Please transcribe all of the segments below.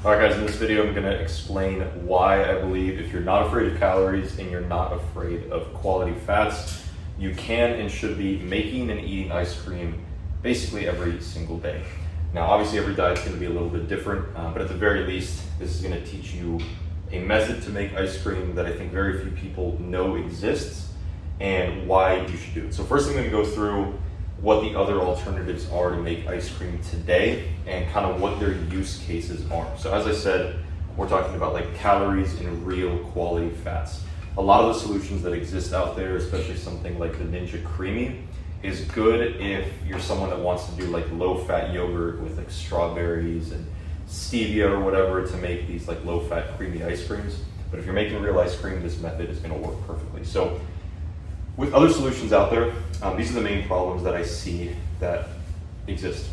All right guys, in this video I'm going to explain why I believe if you're not afraid of calories and you're not afraid of quality fats, you can and should be making and eating ice cream basically every single day. Now obviously every diet's going to be a little bit different, but at the very least this is going to teach you a method to make ice cream that I think very few people know exists and why you should do it. So first I'm going to go through what the other alternatives are to make ice cream today and kind of what their use cases are. So as I said, we're talking about like calories and real quality fats. A lot of the solutions that exist out there, especially something like the Ninja Creamy, is good if you're someone that wants to do like low-fat yogurt with like strawberries and stevia or whatever to make these like low-fat creamy ice creams. But if you're making real ice cream, this method is going to work perfectly. So with other solutions out there, these are the main problems that I see that exist.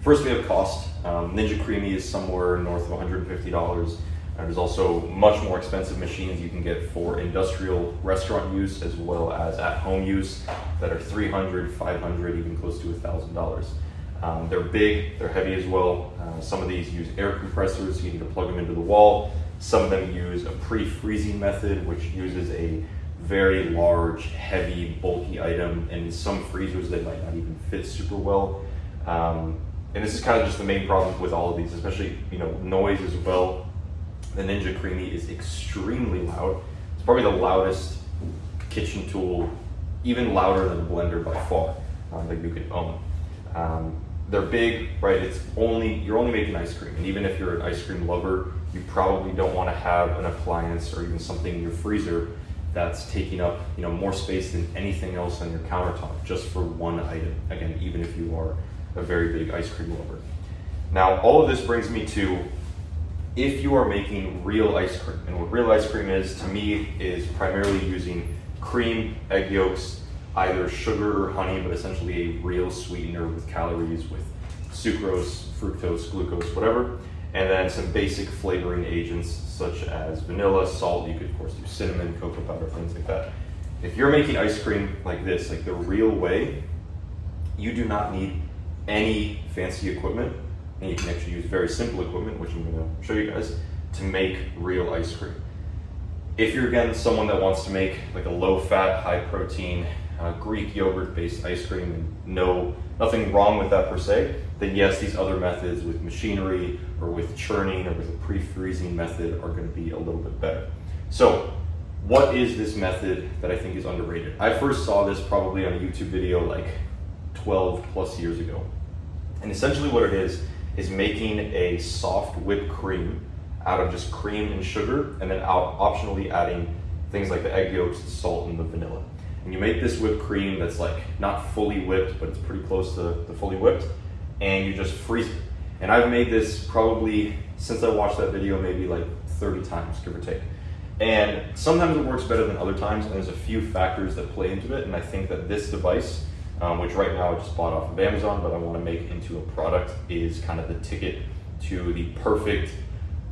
First, we have cost. Ninja Creamy is somewhere north of $150. There's also much more expensive machines you can get for industrial restaurant use as well as at-home use that are $300, $500, even close to $1,000. They're big, they're heavy as well. Some of these use air compressors, so you need to plug them into the wall. Some of them use a pre-freezing method, which uses a very large, heavy, bulky item, and in some freezers they might not even fit super well. And this is kind of just the main problem with all of these, especially noise as well. The Ninja Creamy is extremely loud. It's probably the loudest kitchen tool, even louder than a blender by far, that you could own. They're big, right? You're only making ice cream, and even if you're an ice cream lover, you probably don't want to have an appliance or even something in your freezer that's taking up more space than anything else on your countertop just for one item. Again, even if you are a very big ice cream lover. Now, all of this brings me to if you are making real ice cream, and what real ice cream is to me is primarily using cream, egg yolks, either sugar or honey, but essentially a real sweetener with calories, with sucrose, fructose, glucose, whatever, and then some basic flavoring agents such as vanilla, salt. You could of course do cinnamon, cocoa powder, things like that. If you're making ice cream like this, like the real way, you do not need any fancy equipment, and you can actually use very simple equipment, which I'm going to show you guys, to make real ice cream. If you're again someone that wants to make like a low-fat, high-protein Greek yogurt-based ice cream, and nothing wrong with that per se, then yes, these other methods with machinery or with churning or with a pre-freezing method are going to be a little bit better. So what is this method that I think is underrated? I first saw this probably on a YouTube video like 12 plus years ago. And essentially what it is making a soft whipped cream out of just cream and sugar, and then optionally adding things like the egg yolks, the salt, and the vanilla. And you make this whipped cream that's like not fully whipped, but it's pretty close to the fully whipped, and you just freeze it. And I've made this probably since I watched that video maybe like 30 times, give or take. And sometimes it works better than other times, and there's a few factors that play into it, and I think that this device, which right now I just bought off of Amazon, but I want to make into a product, is kind of the ticket to the perfect,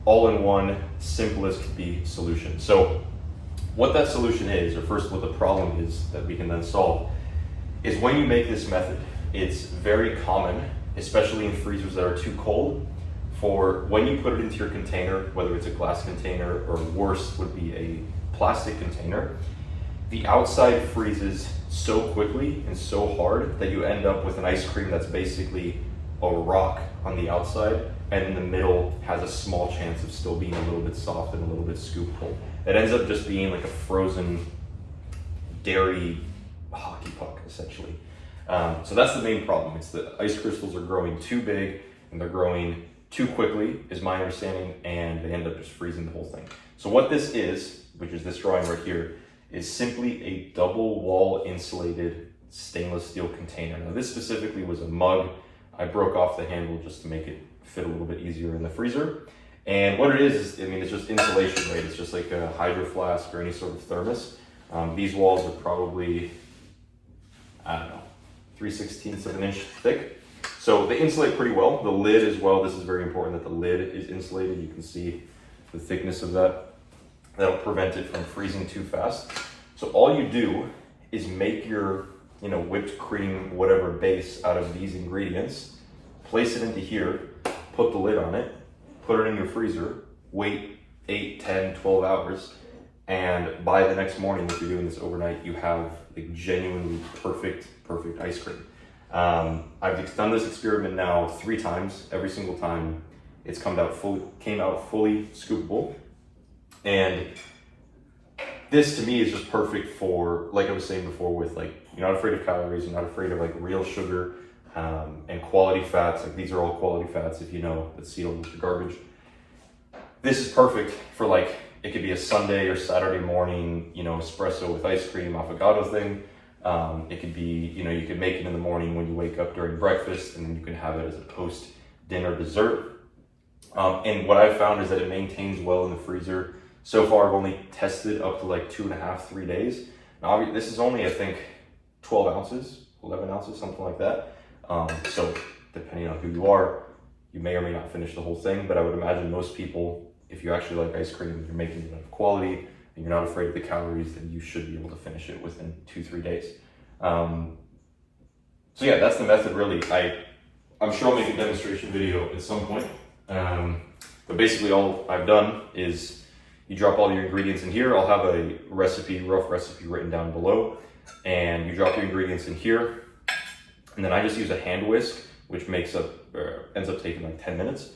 all-in-one, simplest could be solution. So what that solution is, or first what the problem is that we can then solve, is when you make this method, it's very common, especially in freezers that are too cold, for when you put it into your container, whether it's a glass container or worse would be a plastic container, the outside freezes so quickly and so hard that you end up with an ice cream that's basically a rock on the outside, and in the middle has a small chance of still being a little bit soft and a little bit scoopable. It ends up just being like a frozen dairy hockey puck, essentially. So that's the main problem. It's the ice crystals are growing too big and they're growing too quickly, is my understanding, and they end up just freezing the whole thing. So what this is, which is this drawing right here, is simply a double wall insulated stainless steel container. Now this specifically was a mug. I broke off the handle just to make it fit a little bit easier in the freezer. And what it is, it's just insulation, right? It's just like a hydro flask or any sort of thermos. These walls are probably, 3/16 of an inch thick. So they insulate pretty well. The lid as well, this is very important that the lid is insulated. You can see the thickness of that. That'll prevent it from freezing too fast. So all you do is make your whipped cream, whatever base out of these ingredients, place it into here, put the lid on it, put it in your freezer, wait 8, 10, 12 hours, and by the next morning, if you're doing this overnight, you have like genuinely perfect ice cream. I've done this experiment now 3 times. Every single time it's came out fully scoopable. And this to me is just perfect for, like I was saying before, with like, you're not afraid of calories, you're not afraid of like real sugar, and quality fats. Like these are all quality fats, if you know that seed oils are garbage. This is perfect for like, it could be a Sunday or Saturday morning, espresso with ice cream, affogato thing. It could be, you could make it in the morning when you wake up during breakfast, and then you can have it as a post-dinner dessert. And what I've found is that it maintains well in the freezer. So far, I've only tested up to like 2.5, 3 days. Now, this is only, I think, 12 ounces, 11 ounces, something like that. So depending on who you are, you may or may not finish the whole thing, but I would imagine most people, if you actually like ice cream, you're making it of quality, and you're not afraid of the calories, then you should be able to finish it within 2-3 days. So yeah, that's the method really. I'm sure I'll make a demonstration video at some point. But basically all I've done is you drop all your ingredients in here. I'll have a rough recipe written down below, and you drop your ingredients in here. And then I just use a hand whisk, which ends up taking like 10 minutes.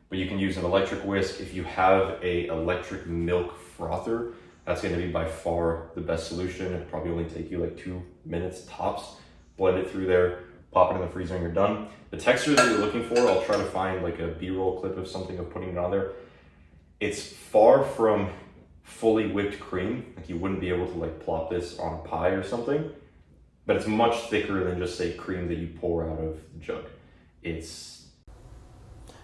But you can use an electric whisk. If you have a electric milk frother, that's going to be by far the best solution. It'll probably only take you like 2 minutes tops. Blend it through there, pop it in the freezer, and you're done. The texture that you're looking for, I'll try to find like a B-roll clip of something of putting it on there. It's far from fully whipped cream. Like you wouldn't be able to like plop this on a pie or something, but it's much thicker than just say cream that you pour out of the jug.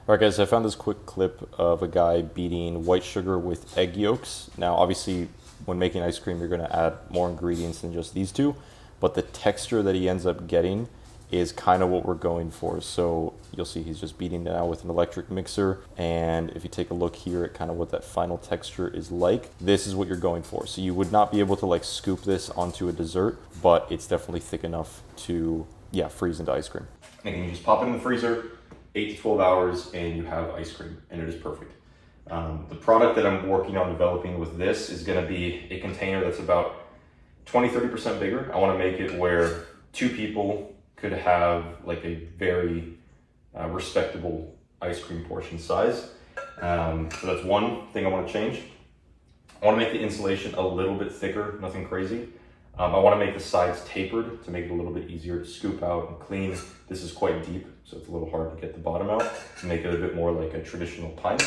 Alright guys, I found this quick clip of a guy beating white sugar with egg yolks. Now obviously when making ice cream you're going to add more ingredients than just these two, but the texture that he ends up getting is kind of what we're going for. So you'll see he's just beating it out with an electric mixer, and if you take a look here at kind of what that final texture is like, this is what you're going for. So you would not be able to like scoop this onto a dessert, but it's definitely thick enough to freeze into ice cream. And you just pop it in the freezer 8 to 12 hours and you have ice cream, and it is perfect. The product that I'm working on developing with this is going to be a container that's about 20-30% bigger. I want to make it where 2 people could have like a very respectable ice cream portion size. So that's one thing I want to change. I want to make the insulation a little bit thicker, nothing crazy. I want to make the sides tapered to make it a little bit easier to scoop out and clean. This is quite deep, so it's a little hard to get the bottom out, to make it a bit more like a traditional pint.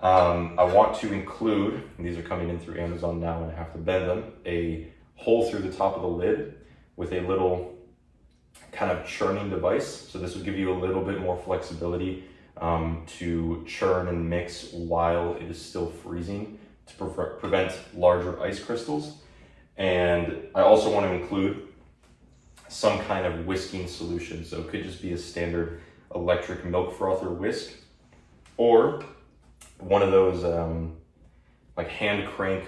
I want to include, and these are coming in through Amazon now and I have to bend them, a hole through the top of the lid with a little kind of churning device. So this would give you a little bit more flexibility to churn and mix while it is still freezing to prevent larger ice crystals. And I also want to include some kind of whisking solution. So it could just be a standard electric milk frother whisk, or one of those like hand crank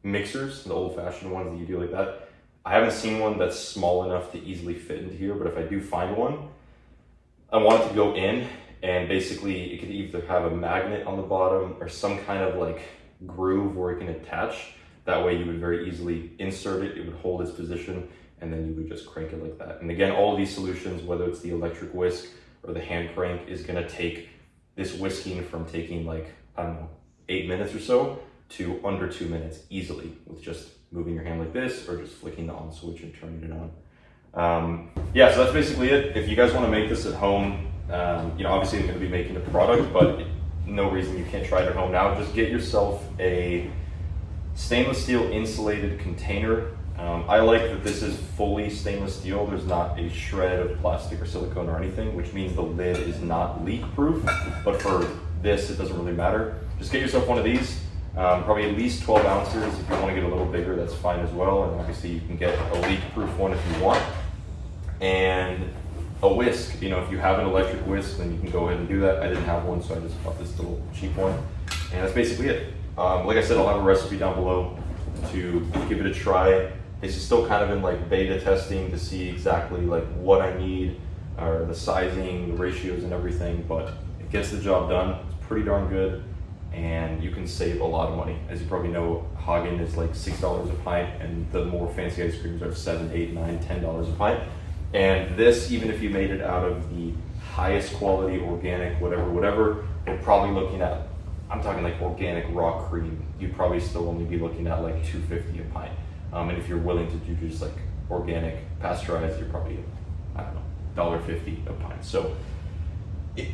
mixers, the old-fashioned ones that you do like that. I haven't seen one that's small enough to easily fit into here, but if I do find one, I want it to go in, and basically it could either have a magnet on the bottom or some kind of like groove where it can attach. That way you would very easily insert it, it would hold its position, and then you would just crank it like that. And again, all of these solutions, whether it's the electric whisk or the hand crank, is gonna take this whisking from taking like, I don't know, 8 minutes or so to under 2 minutes easily with just moving your hand like this or just flicking the on switch and turning it on. Yeah, so that's basically it. If you guys want to make this at home, obviously I'm going to be making the product, but no reason you can't try it at home now. Just get yourself a stainless steel insulated container. I like that this is fully stainless steel. There's not a shred of plastic or silicone or anything, which means the lid is not leak proof, but for this it doesn't really matter. Just get yourself one of these. Probably at least 12 ounces. If you want to get a little bigger, that's fine as well. And obviously you can get a leak-proof one if you want. And a whisk. If you have an electric whisk, then you can go ahead and do that. I didn't have one, so I just bought this little cheap one. And that's basically it. Like I said, I'll have a recipe down below to give it a try. This is still kind of in like beta testing to see exactly like what I need, or the sizing, the ratios and everything, but it gets the job done. It's pretty darn good, and you can save a lot of money. As you probably know, Hagen is like $6 a pint, and the more fancy ice creams are $7, $8, $9, $10 a pint. And this, even if you made it out of the highest quality, organic, whatever, we're probably looking at, I'm talking like organic raw cream, you'd probably still only be looking at like $2.50 a pint. And if you're willing to do just like organic pasteurized, you're probably, I don't know, $1.50 a pint. So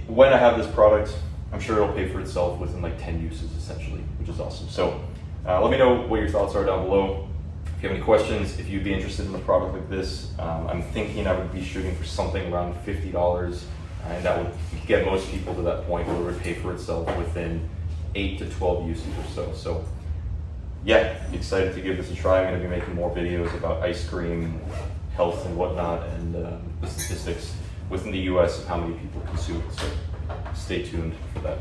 when I have this product, I'm sure it'll pay for itself within like 10 uses essentially, which is awesome. So let me know what your thoughts are down below. If you have any questions, if you'd be interested in a product like this, I'm thinking I would be shooting for something around $50, and that would get most people to that point where it would pay for itself within 8 to 12 uses or so. So yeah, excited to give this a try. I'm going to be making more videos about ice cream, health and whatnot, and the statistics within the US of how many people consume it. So stay tuned for that.